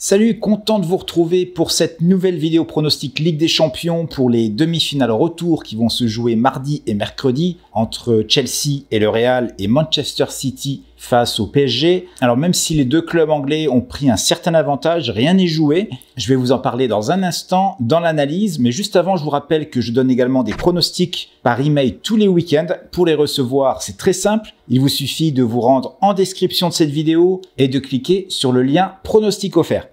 Salut, content de vous retrouver pour cette nouvelle vidéo pronostic Ligue des Champions pour les demi-finales retour qui vont se jouer mardi et mercredi entre Chelsea et le Real et Manchester City face au PSG. Alors même si les deux clubs anglais ont pris un certain avantage, rien n'est joué. Je vais vous en parler dans un instant dans l'analyse, mais juste avant, je vous rappelle que je donne également des pronostics par email tous les week-ends. Pour les recevoir, c'est très simple. Il vous suffit de vous rendre en description de cette vidéo et de cliquer sur le lien pronostic offert.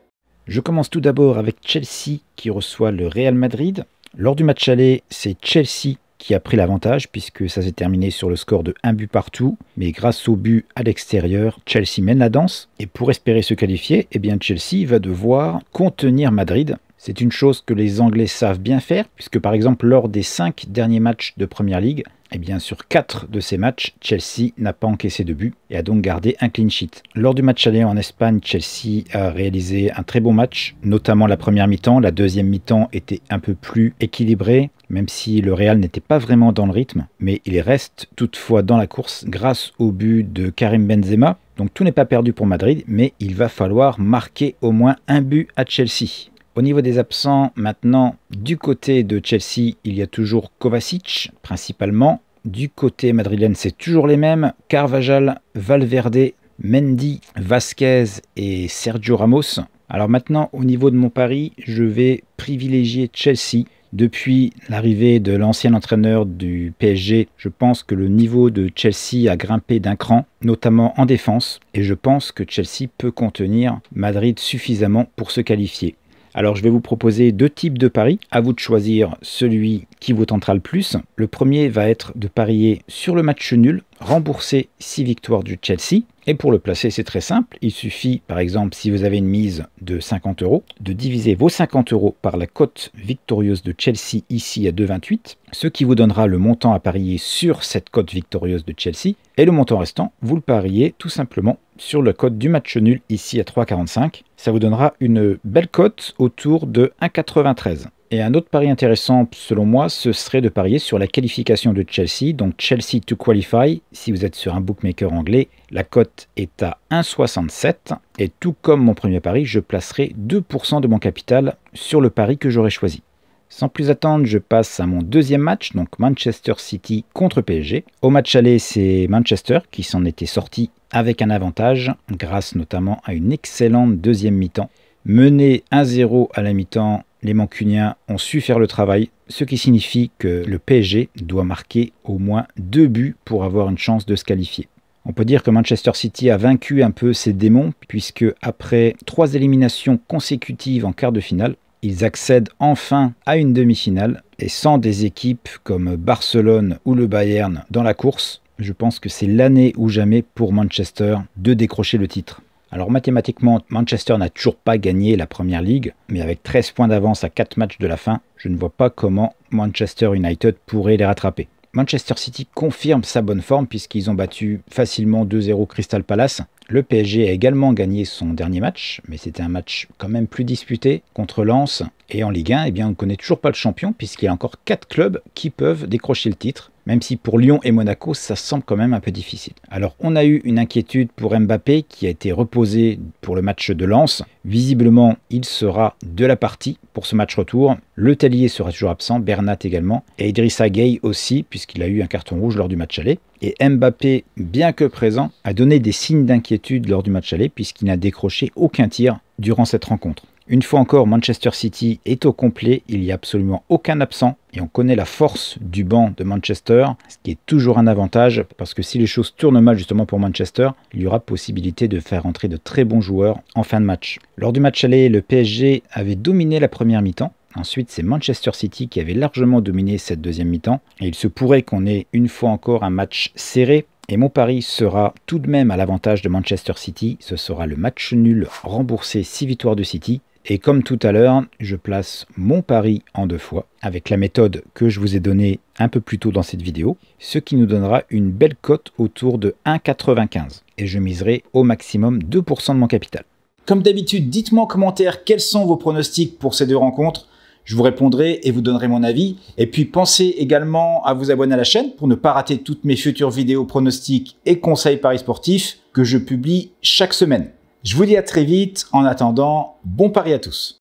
Je commence tout d'abord avec Chelsea qui reçoit le Real Madrid. Lors du match aller, c'est Chelsea qui a pris l'avantage puisque ça s'est terminé sur le score de 1 but partout. Mais grâce au but à l'extérieur, Chelsea mène la danse. Et pour espérer se qualifier, eh bien Chelsea va devoir contenir Madrid. C'est une chose que les Anglais savent bien faire puisque par exemple lors des 5 derniers matchs de Premier League, eh bien sur 4 de ces matchs, Chelsea n'a pas encaissé de but et a donc gardé un clean sheet. Lors du match aller en Espagne, Chelsea a réalisé un très bon match, notamment la première mi-temps. La deuxième mi-temps était un peu plus équilibrée, même si le Real n'était pas vraiment dans le rythme. Mais il reste toutefois dans la course grâce au but de Karim Benzema. Donc tout n'est pas perdu pour Madrid, mais il va falloir marquer au moins un but à Chelsea. Au niveau des absents, maintenant, du côté de Chelsea, il y a toujours Kovacic, principalement. Du côté madrilène, c'est toujours les mêmes. Carvajal, Valverde, Mendy, Vasquez et Sergio Ramos. Alors maintenant, au niveau de mon pari, je vais privilégier Chelsea. Depuis l'arrivée de l'ancien entraîneur du PSG, je pense que le niveau de Chelsea a grimpé d'un cran, notamment en défense. Et je pense que Chelsea peut contenir Madrid suffisamment pour se qualifier. Alors je vais vous proposer deux types de paris, à vous de choisir celui qui vous tentera le plus. Le premier va être de parier sur le match nul, rembourser 6 victoires du Chelsea. Et pour le placer, c'est très simple, il suffit par exemple si vous avez une mise de 50 €, de diviser vos 50 € par la cote victorieuse de Chelsea ici à 2,28, ce qui vous donnera le montant à parier sur cette cote victorieuse de Chelsea. Et le montant restant, vous le pariez tout simplement sur le code du match nul ici à 3,45. Ça vous donnera une belle cote autour de 1,93. Et un autre pari intéressant selon moi, ce serait de parier sur la qualification de Chelsea, donc Chelsea to qualify. Si vous êtes sur un bookmaker anglais, la cote est à 1,67. Et tout comme mon premier pari, je placerai 2% de mon capital sur le pari que j'aurais choisi. Sans plus attendre, je passe à mon deuxième match, donc Manchester City contre PSG. Au match aller, c'est Manchester qui s'en était sorti avec un avantage, grâce notamment à une excellente deuxième mi-temps. Mené 1-0 à la mi-temps, les Mancuniens ont su faire le travail, ce qui signifie que le PSG doit marquer au moins 2 buts pour avoir une chance de se qualifier. On peut dire que Manchester City a vaincu un peu ses démons, puisque après 3 éliminations consécutives en quart de finale, ils accèdent enfin à une demi-finale, et sans des équipes comme Barcelone ou le Bayern dans la course, je pense que c'est l'année ou jamais pour Manchester de décrocher le titre. Alors mathématiquement, Manchester n'a toujours pas gagné la Premier League, mais avec 13 points d'avance à 4 matchs de la fin, je ne vois pas comment Manchester United pourrait les rattraper. Manchester City confirme sa bonne forme puisqu'ils ont battu facilement 2-0 Crystal Palace. Le PSG a également gagné son dernier match, mais c'était un match quand même plus disputé contre Lens. Et en Ligue 1, eh bien, on ne connaît toujours pas le champion puisqu'il y a encore 4 clubs qui peuvent décrocher le titre. Même si pour Lyon et Monaco, ça semble quand même un peu difficile. Alors, on a eu une inquiétude pour Mbappé qui a été reposé pour le match de Lens. Visiblement, il sera de la partie pour ce match retour. Le Tellier sera toujours absent, Bernat également, et Idrissa Gueye aussi, puisqu'il a eu un carton rouge lors du match aller. Et Mbappé, bien que présent, a donné des signes d'inquiétude lors du match aller, puisqu'il n'a décroché aucun tir durant cette rencontre. Une fois encore, Manchester City est au complet, il n'y a absolument aucun absent et on connaît la force du banc de Manchester, ce qui est toujours un avantage parce que si les choses tournent mal justement pour Manchester, il y aura possibilité de faire entrer de très bons joueurs en fin de match. Lors du match aller, le PSG avait dominé la première mi-temps. Ensuite, c'est Manchester City qui avait largement dominé cette deuxième mi-temps et il se pourrait qu'on ait une fois encore un match serré. Et mon pari sera tout de même à l'avantage de Manchester City, ce sera le match nul remboursé 6 victoires de City. Et comme tout à l'heure, je place mon pari en 2 fois avec la méthode que je vous ai donnée un peu plus tôt dans cette vidéo, ce qui nous donnera une belle cote autour de 1,95. Et je miserai au maximum 2% de mon capital. Comme d'habitude, dites-moi en commentaire quels sont vos pronostics pour ces deux rencontres. Je vous répondrai et vous donnerai mon avis. Et puis pensez également à vous abonner à la chaîne pour ne pas rater toutes mes futures vidéos pronostics et conseils paris sportifs que je publie chaque semaine. Je vous dis à très vite. En attendant, bon pari à tous.